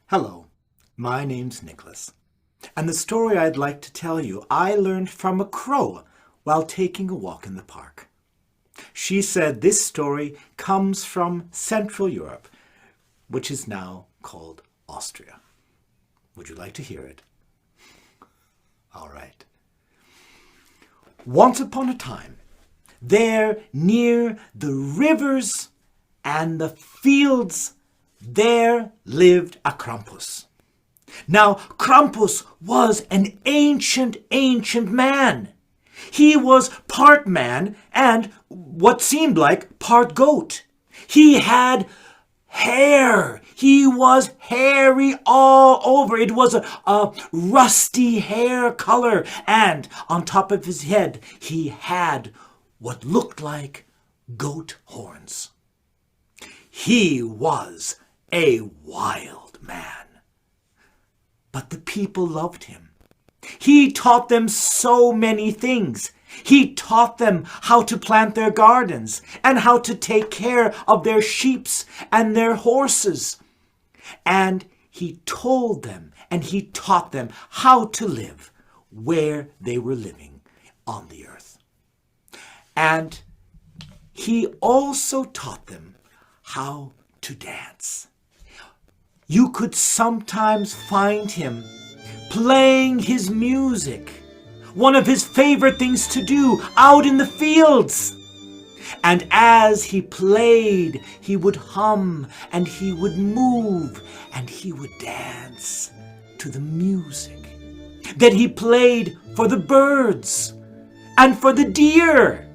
Hello, my name's Nicholas, and the story I'd like to tell you I learned from a crow while taking a walk in the park. She said this story comes from Central Europe, which is now called Austria. Would you like to hear it? All right. Once upon a time, there near the rivers and the fields, there lived a Krampus. Now, Krampus was an ancient man. He was part man and what seemed like part goat. He had hair. He was hairy all over. It was a rusty hair color. And on top of his head, he had what looked like goat horns. He was a wild man. But the people loved him. He taught them so many things. He taught them how to plant their gardens and how to take care of their sheep and their horses. And he told them and he taught them how to live where they were living on the earth. And he also taught them how to dance. You could sometimes find him playing his music, one of his favorite things to do out in the fields. And as he played, he would hum and he would move and he would dance to the music that he played for the birds and for the deer.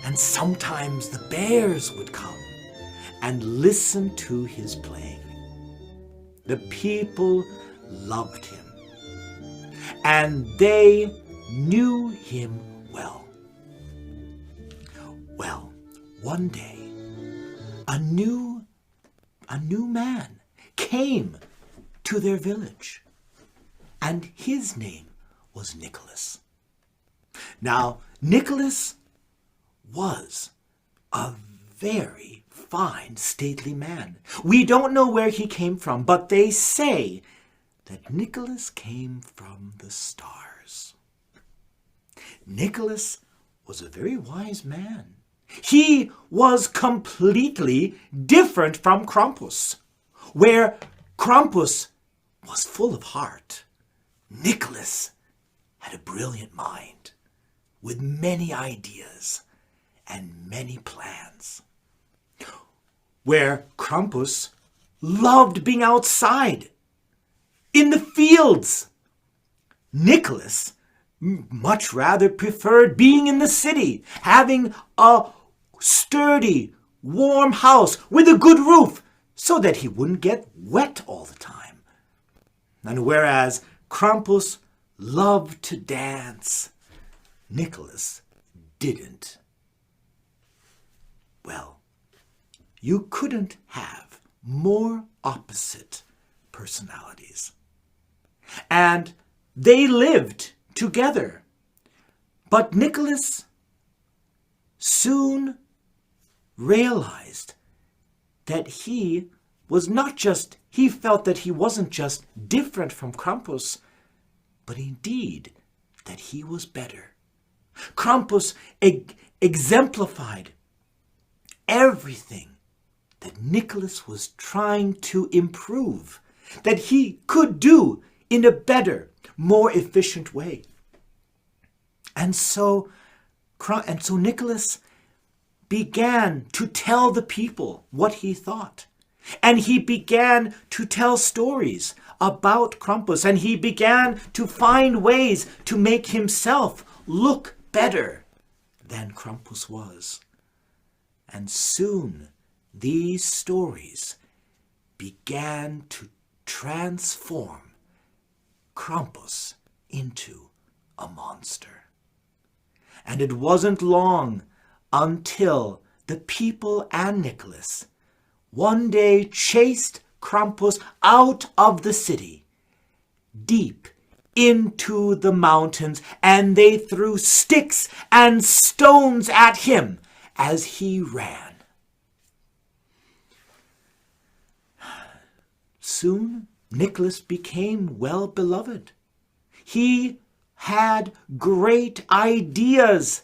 And sometimes the bears would come and listen to his playing. The people loved him, and they knew him well. Well, one day, a new man came to their village, and his name was Nicholas. Now, Nicholas was a very fine, stately man. We don't know where he came from, but they say that Nicholas came from the stars. Nicholas was a very wise man. He was completely different from Krampus. Where Krampus was full of heart, Nicholas had a brilliant mind with many ideas and many plans. Where Krampus loved being outside, in the fields, Nicholas much rather preferred being in the city, having a sturdy, warm house with a good roof so that he wouldn't get wet all the time. And whereas Krampus loved to dance, Nicholas didn't. Well, you couldn't have more opposite personalities. And they lived together. But Nicholas soon realized that he felt that he wasn't just different from Krampus, but indeed that he was better. Krampus exemplified everything that Nicholas was trying to improve, that he could do in a better, more efficient way. And so Nicholas began to tell the people what he thought. And he began to tell stories about Krampus, and he began to find ways to make himself look better than Krampus was. And soon these stories began to transform Krampus into a monster. And it wasn't long until the people and Nicholas one day chased Krampus out of the city, deep into the mountains, and they threw sticks and stones at him as he ran. soon Nicholas became well beloved. He had great ideas,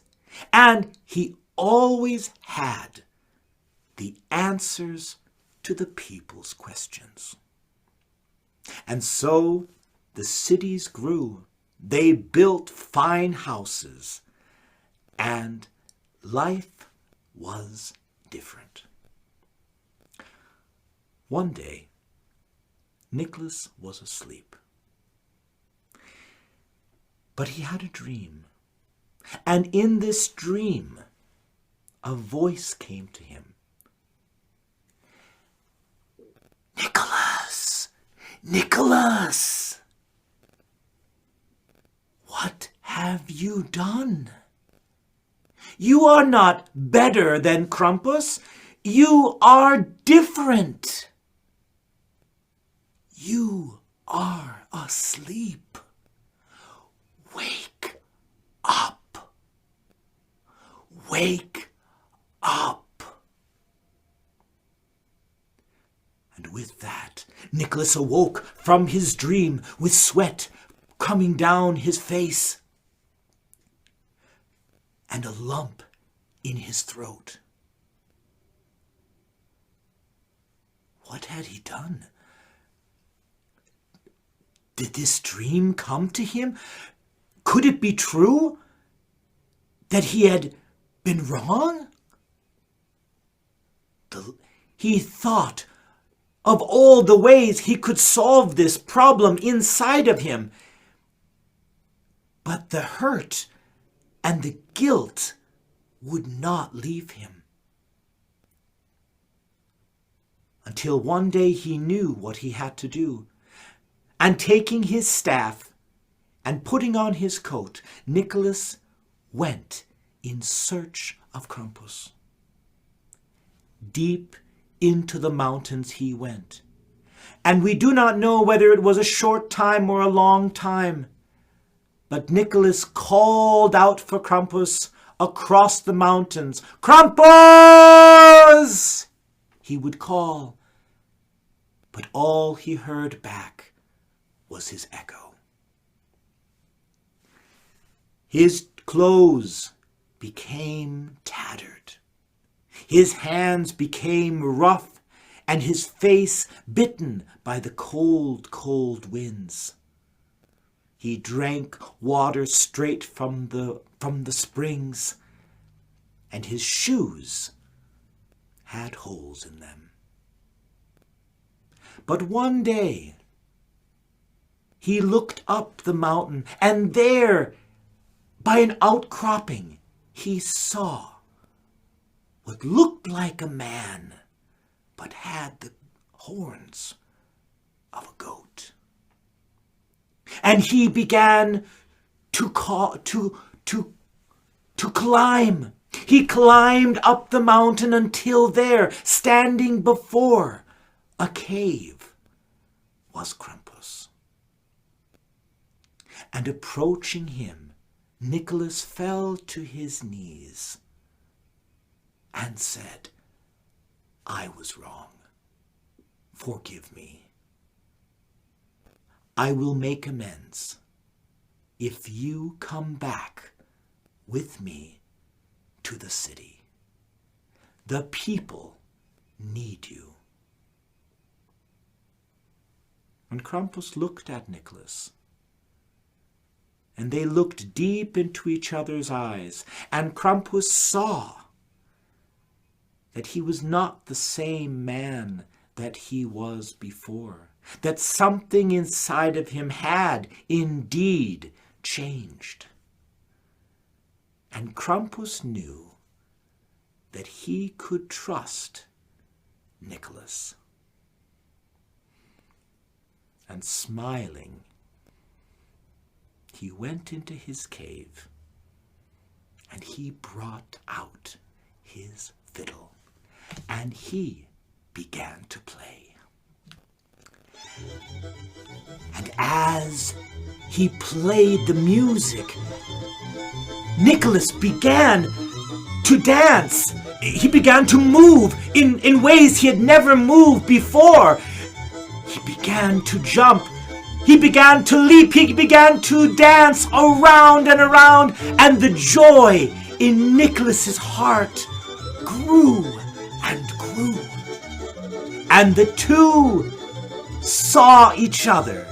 and he always had the answers to the people's questions. And so the cities grew. They built fine houses, and life was different. One day, Nicholas was asleep. But he had a dream, and in this dream, a voice came to him. "Nicholas! Nicholas! What have you done? You are not better than Krampus. You are different. You are asleep. Wake up. Wake up." And with that, Nicholas awoke from his dream with sweat coming down his face and a lump in his throat. What had he done? Did this dream come to him? Could it be true that he had been wrong? He thought of all the ways he could solve this problem inside of him. But the hurt and the guilt would not leave him. Until one day he knew what he had to do. And taking his staff and putting on his coat, Nicholas went in search of Krampus. Deep into the mountains he went. And we do not know whether it was a short time or a long time. But Nicholas called out for Krampus across the mountains. "Krampus!" he would call. But all he heard back was his echo. His clothes became tattered. His hands became rough, and his face bitten by the cold, cold winds. He drank water straight from the springs, and his shoes had holes in them. But one day, he looked up the mountain, and there, by an outcropping, he saw what looked like a man, but had the horns of a goat. And he began to climb. He climbed up the mountain until there, standing before a cave, was Krampus. And approaching him, Nicholas fell to his knees and said, "I was wrong. Forgive me. I will make amends if you come back with me to the city. The people need you." And Krampus looked at Nicholas, and they looked deep into each other's eyes, and Krampus saw that he was not the same man that he was before, that something inside of him had indeed changed. And Krampus knew that he could trust Nicholas. And smiling, he went into his cave, and he brought out his fiddle, and he began to play. And as he played the music, Nicholas began to dance. He began to move in ways he had never moved before. He began to jump. He began to leap. He began to dance around and around. And the joy in Nicholas's heart grew and grew. And the two saw each other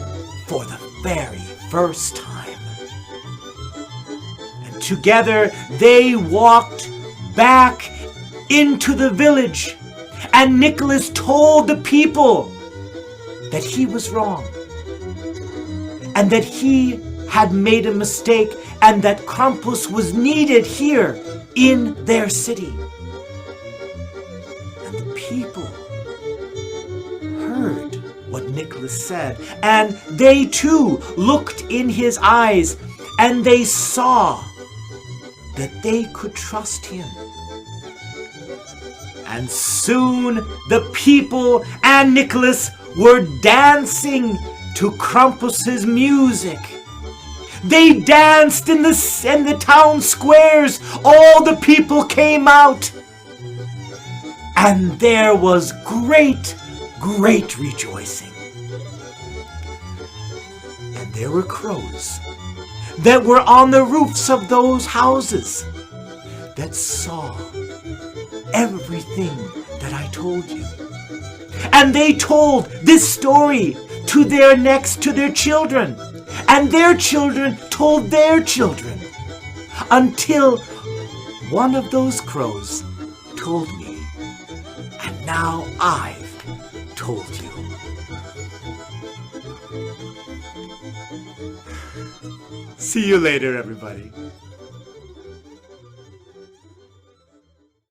for the very first time. And together they walked back into the village. And Nicholas told the people that he was wrong, and that he had made a mistake, and that Krampus was needed here in their city. And the people heard what Nicholas said, and they too looked in his eyes, and they saw that they could trust him. And soon the people and Nicholas were dancing to Krampus's music. They danced in the town squares. All the people came out. And there was great, great rejoicing. And there were crows that were on the roofs of those houses that saw everything that I told you. And they told this story to their children. And their children told their children. Until one of those crows told me. And now I've told you. See you later, everybody.